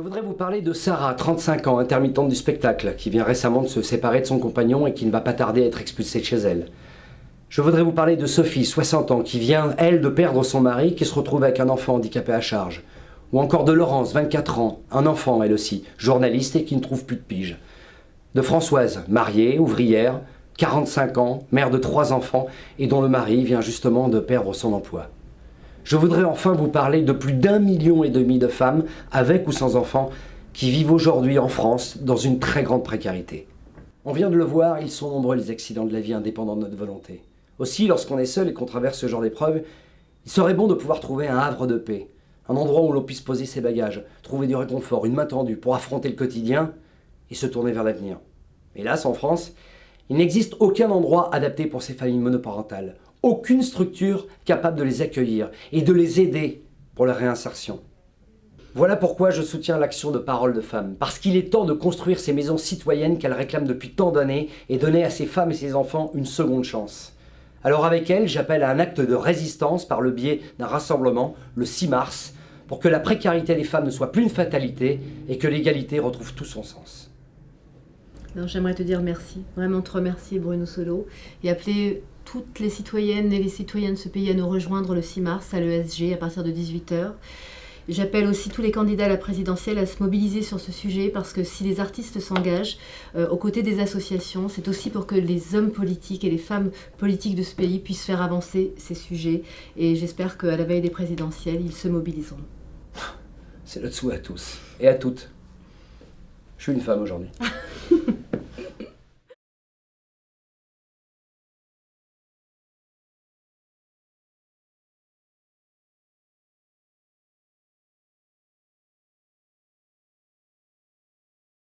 Je voudrais vous parler de Sarah, 35 ans, intermittente du spectacle, qui vient récemment de se séparer de son compagnon et qui ne va pas tarder à être expulsée de chez elle. Je voudrais vous parler de Sophie, 60 ans, qui vient, elle, de perdre son mari, qui se retrouve avec un enfant handicapé à charge. Ou encore de Laurence, 24 ans, un enfant, elle aussi, journaliste et qui ne trouve plus de pige. De Françoise, mariée, ouvrière, 45 ans, mère de 3 enfants et dont le mari vient justement de perdre son emploi. Je voudrais enfin vous parler de plus d'1,5 million de femmes, avec ou sans enfants, qui vivent aujourd'hui en France dans une très grande précarité. On vient de le voir, ils sont nombreux les accidents de la vie indépendants de notre volonté. Aussi, lorsqu'on est seul et qu'on traverse ce genre d'épreuve, il serait bon de pouvoir trouver un havre de paix, un endroit où l'on puisse poser ses bagages, trouver du réconfort, une main tendue pour affronter le quotidien et se tourner vers l'avenir. Hélas, en France, il n'existe aucun endroit adapté pour ces familles monoparentales, aucune structure capable de les accueillir et de les aider pour leur réinsertion. Voilà pourquoi je soutiens l'action de Parole de Femmes, parce qu'il est temps de construire ces maisons citoyennes qu'elles réclament depuis tant d'années et donner à ces femmes et ces enfants une seconde chance. Alors avec elles, j'appelle à un acte de résistance par le biais d'un rassemblement, le 6 mars, pour que la précarité des femmes ne soit plus une fatalité et que l'égalité retrouve tout son sens. Alors, j'aimerais te dire merci, vraiment te remercier Bruno Solo, et appeler toutes les citoyennes et les citoyens de ce pays à nous rejoindre le 6 mars à l'ESG à partir de 18 h. J'appelle aussi tous les candidats à la présidentielle à se mobiliser sur ce sujet parce que si les artistes s'engagent aux côtés des associations, c'est aussi pour que les hommes politiques et les femmes politiques de ce pays puissent faire avancer ces sujets. Et j'espère qu'à la veille des présidentielles, ils se mobiliseront. C'est notre souhait à tous et à toutes. Je suis une femme aujourd'hui.